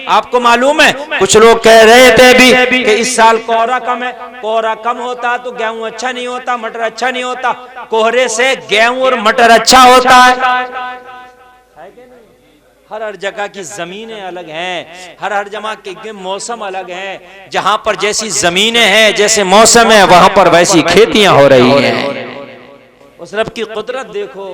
आपको मालूम है कुछ लोग कह रहे थे भी कि इस साल कोहरा कम है, कोहरा कम होता तो गेहूं अच्छा नहीं होता, मटर अच्छा नहीं होता। कोहरे से गेहूं और मटर अच्छा होता है। हर हर जगह की जमीनें अलग हैं, हर हर जगह के मौसम अलग हैं। जहां पर जैसी जमीनें हैं, जैसे मौसम है, वहां पर वैसी खेतियां हो रही हैं। उस रब की कुदरत देखो।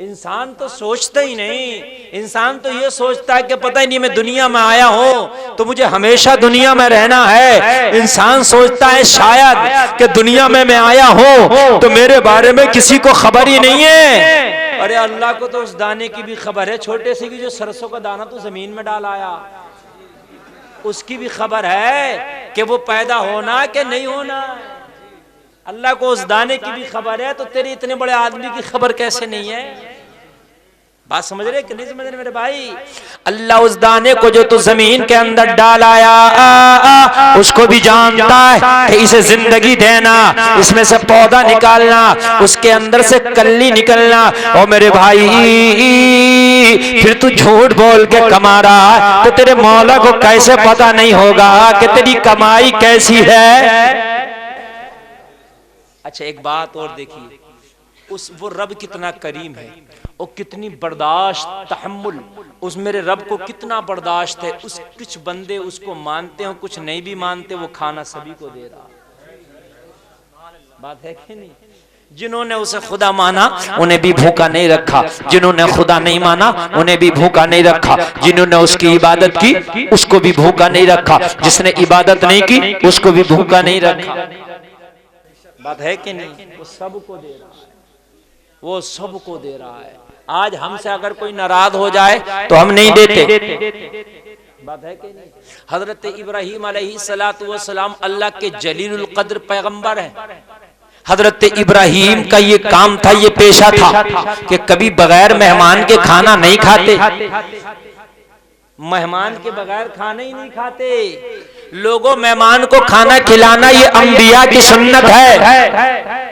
इंसान तो सोचता ही नहीं, इंसान तो ये सोचता है कि पता ही नहीं मैं दुनिया में आया हूं तो मुझे हमेशा दुनिया में रहना है। इंसान सोचता है शायद कि दुनिया में मैं आया हूं तो मेरे बारे में किसी को खबर ही नहीं है। अरे अल्लाह को तो उस दाने की भी खबर है, छोटे से की जो सरसों का दाना तो जमीन में डाल आया, उसकी भी खबर है कि वो पैदा होना कि नहीं होना। अल्लाह को उस दाने की भी खबर है, तो तेरे इतने बड़े आदमी की खबर कैसे नहीं है? बात समझ रहे कि नहीं समझ रहे मेरे भाई? अल्लाह उस दाने को जो तू जमीन के अंदर डाल आया उसको भी जानता है कि इसे जिंदगी देना, इसमें से पौधा निकालना, उसके अंदर से कली निकलना। और मेरे भाई फिर तू झूठ बोल के कमा रहा है तो तेरे मौला को कैसे पता नहीं होगा कि तेरी कमाई कैसी है? अच्छा एक बात और देखिए, वो रब कितना करीम है और कितनी बर्दाश्त तहम्मुल उस मेरे रब को कितना बर्दाश्त है। उस कुछ बंदे उसको मानते हैं, कुछ नहीं भी मानते, वो खाना सभी को दे रहा। बात है कि नहीं? जिन्होंने उसे खुदा माना उन्हें भी भूखा नहीं रखा, जिन्होंने खुदा नहीं माना उन्हें भी भूखा नहीं रखा, जिन्होंने उसकी इबादत की उसको भी भूखा नहीं रखा, जिसने इबादत नहीं की उसको भी भूखा नहीं रखा। बात है कि नहीं? वो सबको दे रहा है, वो सबको दे रहा है। आज हमसे अगर कोई नाराज हो जाए तो हम नहीं देते। बात है कि नहीं? हजरत इब्राहीम अलैहिस्सलातु वस्सलाम अल्लाह के जलीलुल कद्र पैगंबर हैं। हजरत इब्राहीम का ये काम था, ये पेशा था कि कभी बगैर मेहमान के खाना नहीं खाते, मेहमान के बगैर खाना ही नहीं खाते। लोगों मेहमान को खाना खिलाना ये अंबिया की सुन्नत है।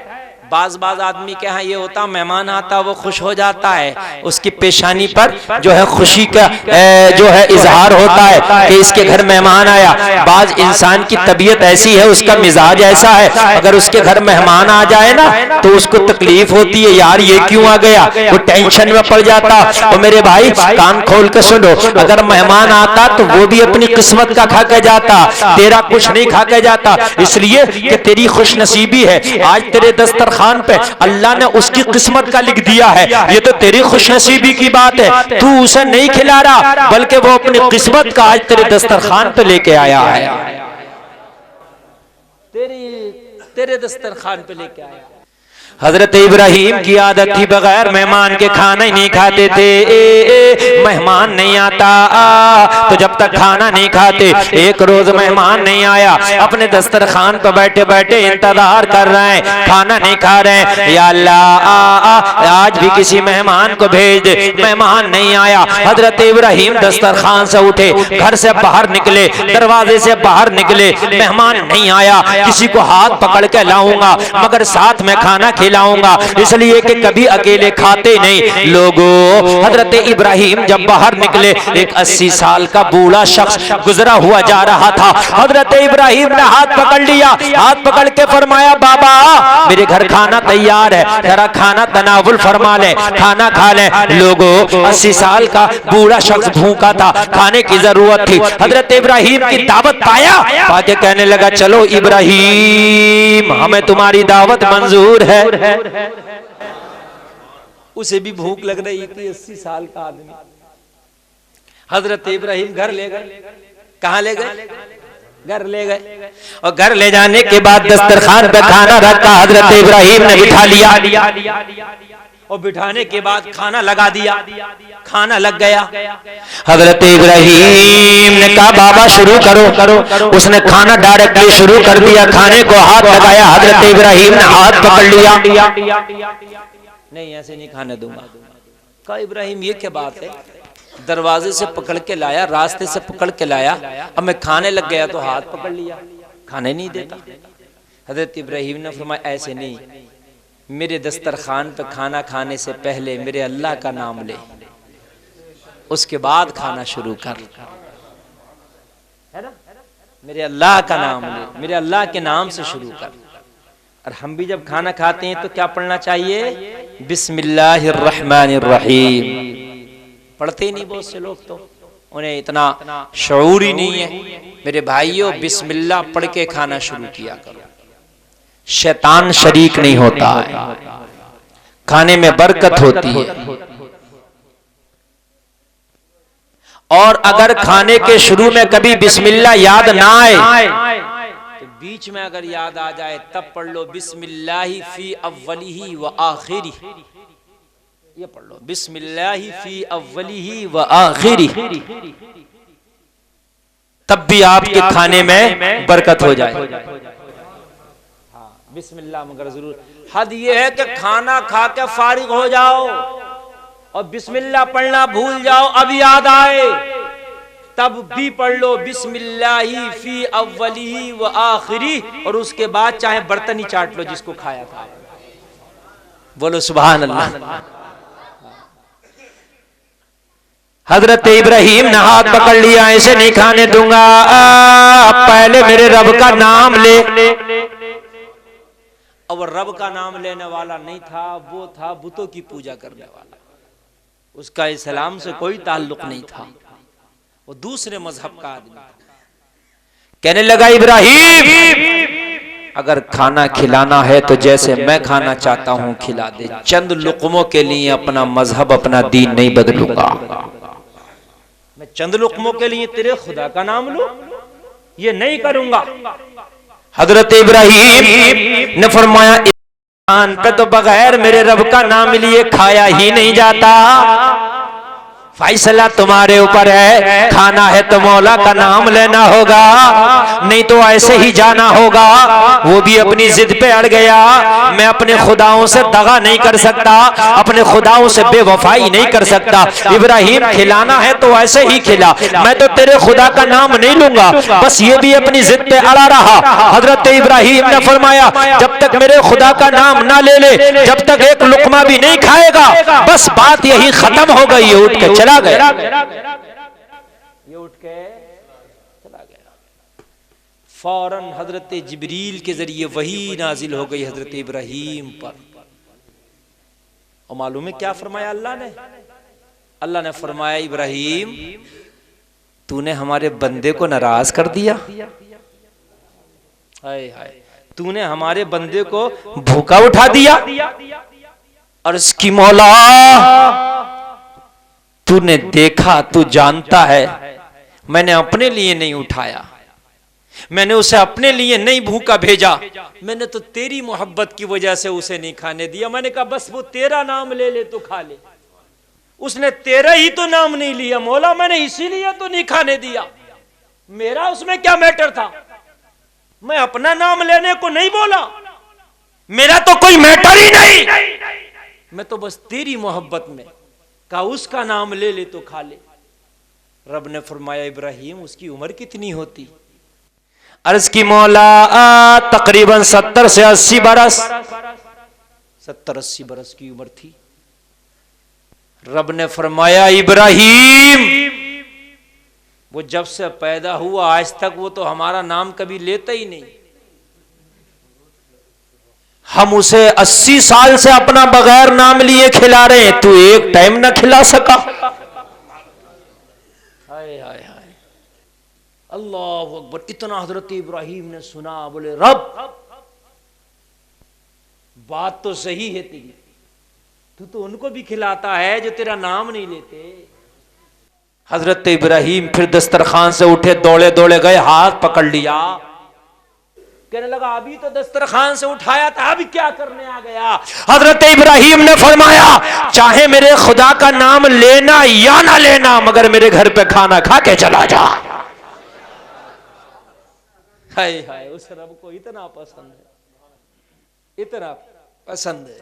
बाज आदमी के यहाँ ये होता, मेहमान आता वो खुश हो जाता है, उसकी पेशानी पर जो है खुशी का जो है इजहार होता है कि इसके घर मेहमान आया। बाज इंसान की तबीयत ऐसी है, उसका मिजाज ऐसा है, अगर उसके घर मेहमान आ जाए ना तो उसको तकलीफ होती है, यार ये क्यों आ गया, वो टेंशन में पड़ जाता। और मेरे भाई कान खोल के सुनो, अगर मेहमान आता तो वो भी अपनी किस्मत का खा के जाता, तेरा कुछ नहीं खा के जाता। इसलिए कि तेरी खुशनसीबी है, आज तेरे दस्तरखान पे अल्लाह ने उसकी किस्मत का लिख दिया है, ये तो तेरी खुशनसीबी की बात है। तू उसे नहीं खिला रहा बल्कि वो अपनी किस्मत का आज तेरे दस्तरखान पे लेके आया है, तेरे दस्तरखान पे लेके आया। हजरत इब्राहीम की आदत थी बगैर मेहमान के खाना ही नहीं खाते थे। मेहमान नहीं आता तो जब तक खाना नहीं खाते। एक रोज मेहमान नहीं आया, अपने दस्तरखान पर बैठे बैठे इंतजार कर रहे हैं, खाना नहीं खा रहे हैं। या अल्लाह आज भी किसी मेहमान को भेज दे। मेहमान नहीं आया। हजरत इब्राहीम दस्तरखान से उठे, घर से बाहर निकले, दरवाजे से बाहर निकले, मेहमान नहीं आया। किसी को हाथ पकड़ के लाऊंगा मगर साथ में खाना लाऊंगा, इसलिए कि कभी अकेले खाते नहीं। लोगों हजरत इब्राहीम जब बाहर निकले, एक 80 साल का बूढ़ा शख्स गुजरा हुआ जा रहा था। हजरत इब्राहीम ने हाथ पकड़ लिया, हाथ पकड़ के फरमाया, बाबा मेरे घर खाना तैयार है, जरा खाना तनावुल फरमा ले, खाना खा ले। लोगों 80 साल का बूढ़ा शख्स भूखा था, खाने की जरूरत थी। हजरत इब्राहीम की दावत पाया, पाके कहने लगा, चलो इब्राहीम हमें तुम्हारी दावत मंजूर है। उसे भी भूख लग रही थी, 80 साल का आदमी। हजरत इब्राहीम घर ले गए। कहां ले गए? घर ले गए। और घर ले जाने के बाद दस्तरखान पे खाना रखा, हजरत इब्राहीम ने बिठा लिया और बिठाने के बाद खाना लगा दिया, खाना लग गया। हजरत इब्राहीम ने कहा, बाबा शुरू करो। उसने खाना डायरेक्टली शुरू कर दिया, खाने को हाथ लगाया, हजरत इब्राहीम ने हाथ पकड़ लिया। नहीं ऐसे नहीं खाने दूंगा। कहा इब्राहीम ये क्या बात है, दरवाजे से पकड़ के लाया, रास्ते से पकड़ के लाया, अब मैं खाने लग गया तो हाथ पकड़ लिया, खाने नहीं देता। हजरत इब्राहीम ने फरमाया, ऐसे नहीं, मेरे दस्तरखान पे खाना खाने से पहले मेरे अल्लाह का नाम ले, उसके बाद खाना शुरू कर। है ना, मेरे अल्लाह का नाम ले, मेरे अल्लाह के नाम से शुरू कर। और हम भी जब खाना खाते हैं तो क्या पढ़ना चाहिए? बिस्मिल्लाहिर्रहमानिर्रहीम। पढ़ते ही नहीं बहुत से लोग, तो उन्हें इतना शऊर ही नहीं है। मेरे भाइयों, बिस्मिल्लाह पढ़ के खाना शुरू किया करो। शैतान शरीक नहीं होता है, खाने में बरकत होती है। और अगर खाने के शुरू में कभी बिस्मिल्लाह याद ना आए तो बीच में अगर याद आ जाए तब पढ़ लो बिस्मिल्लाहि फी अव्वलिही व आखिरी। ये पढ़ लो बिस्मिल्लाहि फी अव्वलिही व आखिरी, तब भी आपके खाने में बरकत हो जाए। हाँ, बिस्मिल्लाह मगर जरूर। हद ये है कि खाना खा के फारिग हो जाओ और बिस्मिल्लाह पढ़ना भूल जाओ, अब याद आए तब भी पढ़ लो बिस्मिल्लाहि फी अव्वलिही व आखिरी, और उसके बाद चाहे बर्तन ही चाट लो जिसको खाया था। बोलो सुभान अल्लाह। हजरत इब्राहिम ने हाथ पकड़ लिया, ऐसे नहीं खाने दूंगा, पहले मेरे रब का नाम ले। और रब का नाम लेने वाला नहीं था, वो था बुतों की पूजा करने वाला। उसका इस्लाम से कोई ताल्लुक नहीं था, वो दूसरे मजहब का आदमी था। कहने लगा इब्राहिम, अगर खाना खिलाना है तो जैसे मैं खाना चाहता हूं खिला दे, चंद लुकमों के लिए अपना मजहब अपना दीन नहीं बदलूंगा। मैं चंद लुकमों के लिए तेरे खुदा का नाम लूं, ये नहीं करूंगा। हजरत इब्राहिम ने फरमाया, इंसान पे तो बगैर मेरे रब का नाम लिए खाया ही नहीं जाता, फैसला तुम्हारे ऊपर है। खाना है तो मौला का नाम लेना होगा, नहीं तो ऐसे ही जाना होगा। वो भी अपनी जिद पे अड़ गया, मैं अपने खुदाओं से दगा नहीं कर सकता, अपने खुदाओं से बेवफाई नहीं कर सकता। इब्राहिम, खिलाना है तो ऐसे ही खिला, मैं तो तेरे खुदा का नाम नहीं लूंगा। बस ये भी अपनी जिद पे अड़ा रहा। हजरत इब्राहिम ने फरमाया, जब तक मेरे खुदा का नाम ना ले ले, जब तक एक लुकमा भी नहीं खाएगा, बस बात यही खत्म हो गई। उठ के चला गया, ये उठ के चला गया। फौरन हजरत जिब्रील के जरिए वही नाजिल हो गई हजरत इब्राहिम पर। और मालूम है क्या फरमाया अल्लाह ने? अल्लाह ने फरमाया, इब्राहिम तूने हमारे बंदे को नाराज कर दिया। हाय हाय, तूने हमारे बंदे को भूखा उठा दिया। और इसकी मौला, तूने देखा, तू जानता है मैंने अपने लिए नहीं उठाया, मैंने उसे अपने लिए नहीं भूखा भेजा, मैंने तो तेरी मोहब्बत की वजह से उसे नहीं खाने दिया। मैंने कहा बस वो तेरा नाम ले ले तो खा ले। उसने तेरा ही तो नाम नहीं लिया मौला, मैंने इसीलिए तो नहीं खाने दिया। मेरा उसमें क्या मैटर था? मैं अपना नाम लेने को नहीं बोला, मेरा तो कोई मैटर ही नहीं। मैं तो बस तेरी मोहब्बत में का उसका नाम ले ले तो खा ले। रब ने फरमाया, इब्राहिम उसकी उम्र कितनी होती? अर्ज की मौला, तकरीबन 70 से 80 बरस, 70-80 बरस की उम्र थी। रब ने फरमाया, इब्राहिम वो जब से पैदा हुआ आज तक वो तो हमारा नाम कभी लेता ही नहीं। हम उसे 80 साल से अपना बगैर नाम लिए खिला रहे हैं, तू एक टाइम ना खिला सका। हाय हाय हाय, अल्लाह अकबर। इतना हजरत इब्राहिम ने सुना, बोले रब बात तो सही है तेरी, तू तो उनको भी खिलाता है जो तेरा नाम नहीं लेते। हजरत इब्राहिम फिर दस्तरखान से उठे, दौड़े दौड़े गए, हाथ पकड़ लिया। कहने लगा, अभी तो दस्तरखान से उठाया था, अभी क्या करने आ गया? हजरत इब्राहिम ने फरमाया, चाहे मेरे खुदा का नाम लेना या ना लेना, मगर मेरे घर पे खाना खा के चला जा। हाय हाय, उस रब को इतना पसंद है, इतना पसंद है।